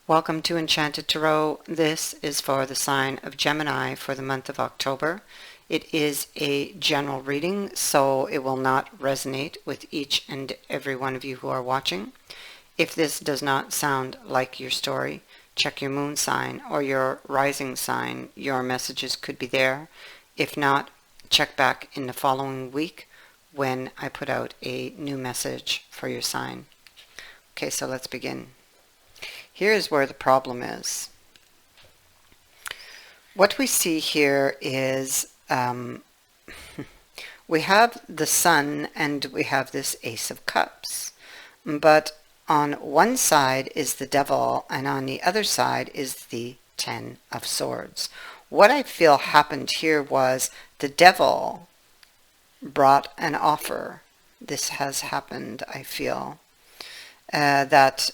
Welcome to Enchanted Tarot. This is for the sign of Gemini for the month of October. It is a general reading, so it will not resonate with each and every one of you who are watching. If this does not sound like your story, check your moon sign or your rising sign. Your messages could be there. If not, check back in the following week when I put out a new message for your sign. Okay, so let's begin. Here's where the problem is. What we see here is we have the Sun and we have this Ace of Cups. But on one side is the Devil and on the other side is the Ten of Swords. What I feel happened here was the Devil brought an offer. This has happened, I feel, that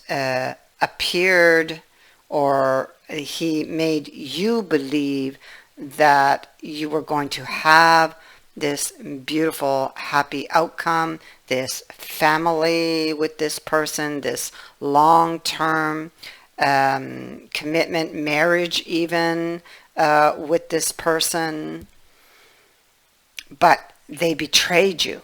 appeared, or he made you believe that you were going to have this beautiful, happy outcome, this family with this person, this long-term commitment, marriage even with this person, but they betrayed you.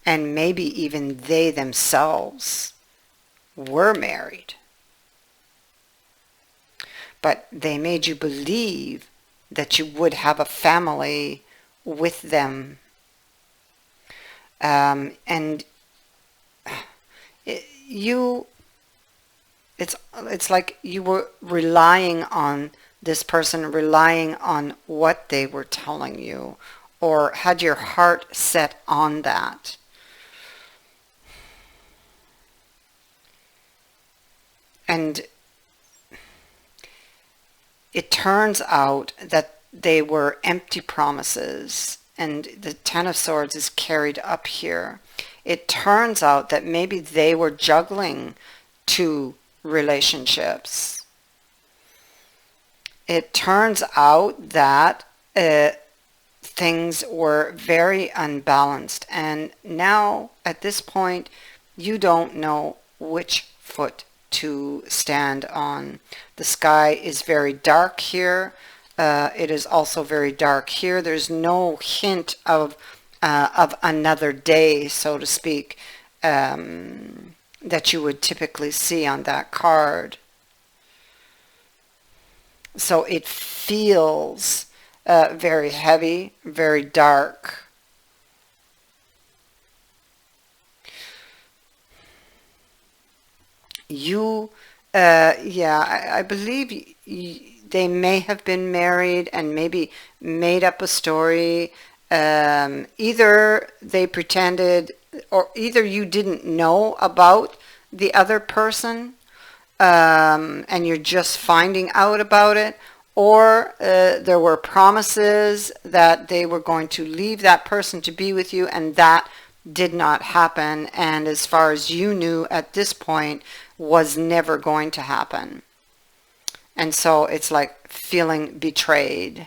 And maybe even they themselves were married. But they made you believe that you would have a family with them. And it's like you were relying on this person, relying on what they were telling you, or had your heart set on that. And it turns out that they were empty promises, and the Ten of Swords is carried up here. It turns out that maybe they were juggling two relationships. It turns out that things were very unbalanced, and now at this point you don't know which foot to stand on. The sky is very dark here. It is also very dark here. There's no hint of another day, so to speak, that you would typically see on that card. So it feels very heavy, very dark. I believe they may have been married and maybe made up a story. Either they pretended, or either you didn't know about the other person and you're just finding out about it, or there were promises that they were going to leave that person to be with you, and that did not happen, and as far as you knew at this point, was never going to happen. And so it's like feeling betrayed.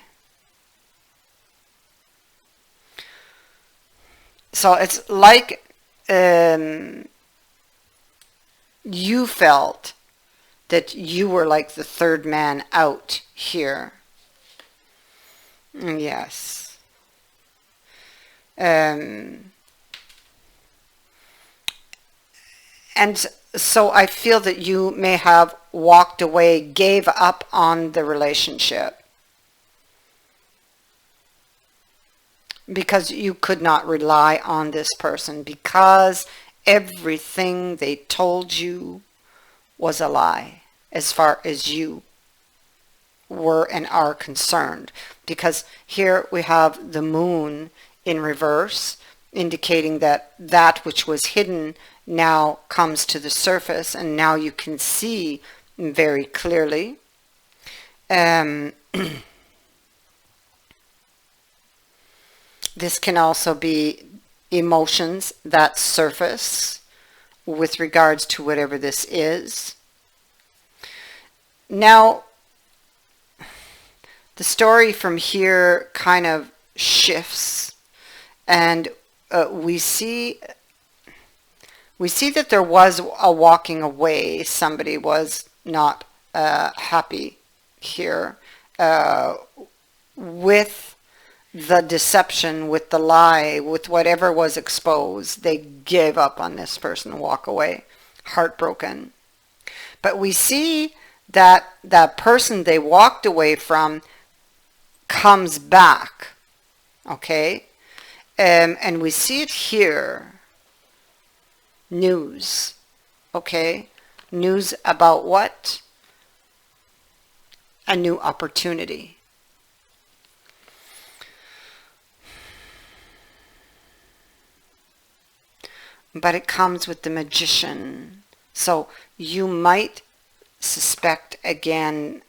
So it's like you felt that you were like the third man out here. Yes. And so I feel that you may have walked away, gave up on the relationship, because you could not rely on this person, because everything they told you was a lie as far as you were and are concerned. Because here we have the moon in reverse, indicating that that which was hidden now comes to the surface, and now you can see very clearly. This can also be emotions that surface with regards to whatever this is. Now, the story from here kind of shifts, and we see We see that there was a walking away. Somebody was not happy here with the deception, with the lie, with whatever was exposed. They gave up on this person, walk away, heartbroken. But we see that that person they walked away from comes back, okay? And we see it here. News, okay? News about what? A new opportunity. But it comes with the Magician. So you might suspect again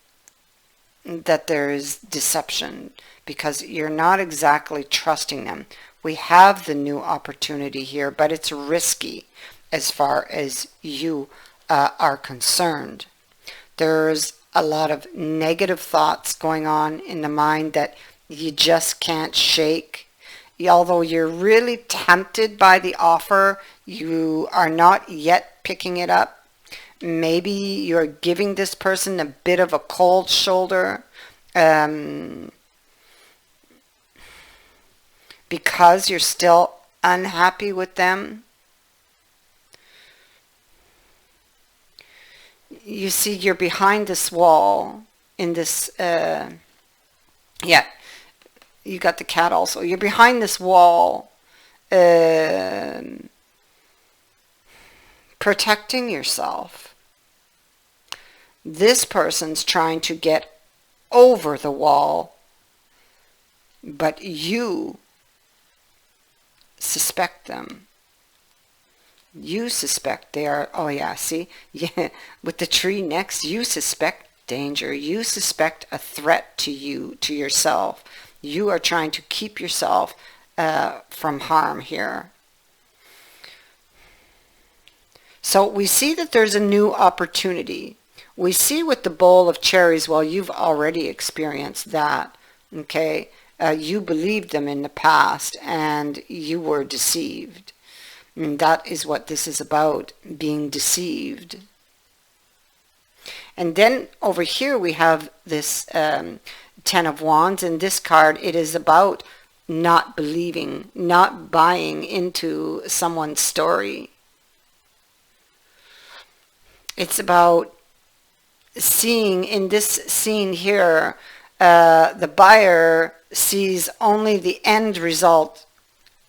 that there is deception because you're not exactly trusting them. We have the new opportunity here, but it's risky as far as you are concerned. There's a lot of negative thoughts going on in the mind that you just can't shake. Although you're really tempted by the offer, you are not yet picking it up. Maybe you're giving this person a bit of a cold shoulder because you're still unhappy with them. You see, you're behind this wall in this, yeah, you got the cat also. You're behind this wall, protecting yourself. This person's trying to get over the wall, but you suspect them. You suspect they are, oh yeah, see, yeah, with the tree next, you suspect danger. You suspect a threat to you, to yourself. You are trying to keep yourself from harm here. So we see that there's a new opportunity. We see with the bowl of cherries, well, you've already experienced that, okay? You believed them in the past and you were deceived. And that is what this is about, being deceived. And then over here we have this Ten of Wands. In this card, it is about not believing, not buying into someone's story. It's about seeing in this scene here, the buyer sees only the end result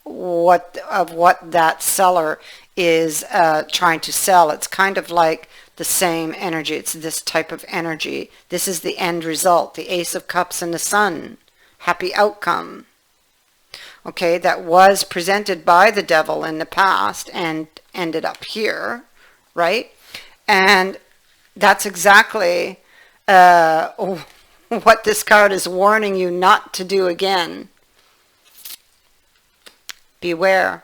of what that seller is trying to sell. It's kind of like the same energy. It's this type of energy. This is the end result, the Ace of Cups and the Sun. Happy outcome. Okay, that was presented by the devil in the past and ended up here, right? And that's exactly what this card is warning you not to do again. Beware.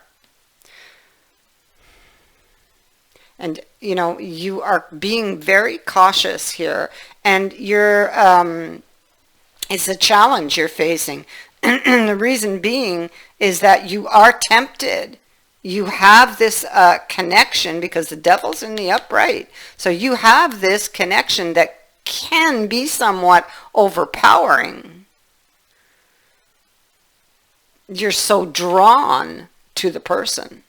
And, you know, you are being very cautious here. And you're, it's a challenge you're facing. The reason being is that you are tempted. You have this connection because the devil's in the upright. So you have this connection that can be somewhat overpowering. You're so drawn to the person.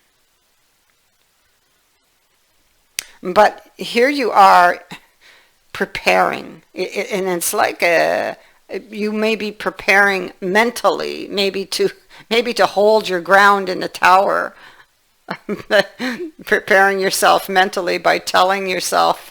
But here you are preparing. And it's like you may be preparing mentally, maybe to hold your ground in the tower. Preparing yourself mentally by telling yourself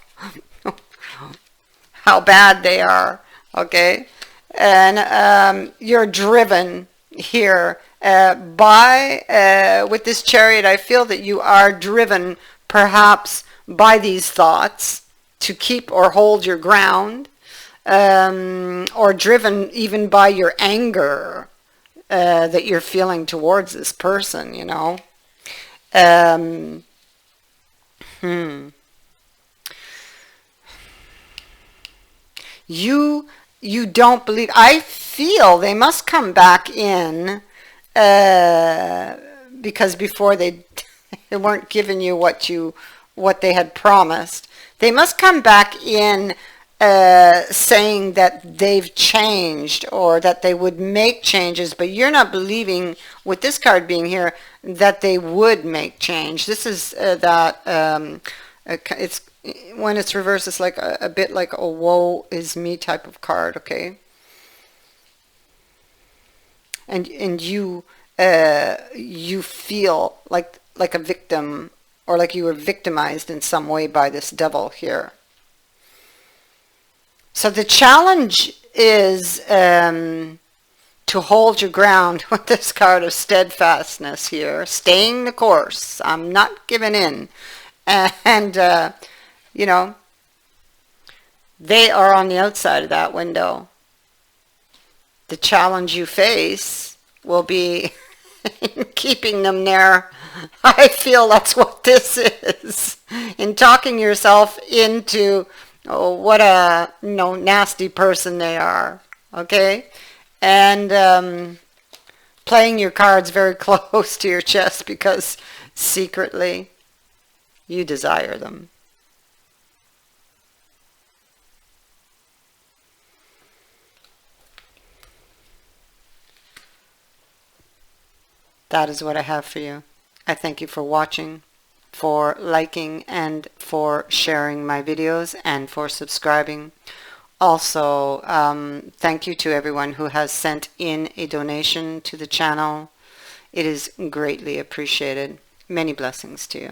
how bad they are, okay? And you're driven here with this Chariot. I feel that you are driven perhaps by these thoughts to keep or hold your ground, or driven even by your anger that you're feeling towards this person, you know. You don't believe. I feel they must come back in because before they They weren't giving you what they had promised. They must come back in saying that they've changed or that they would make changes, but you're not believing, with this card being here, that they would make change. This is it's when it's reversed, it's like a bit like a woe is me type of card, okay? And you feel like a victim, or like you were victimized in some way by this devil here. So the challenge is to hold your ground with this card of steadfastness here, staying the course. I'm not giving in. And, you know, they are on the outside of that window. The challenge you face will be keeping them there. I feel that's what this is. In talking yourself into what a nasty person they are. Okay? And playing your cards very close to your chest because secretly you desire them. That is what I have for you. I thank you for watching, for liking, and for sharing my videos, and for subscribing. Also, thank you to everyone who has sent in a donation to the channel. It is greatly appreciated. Many blessings to you.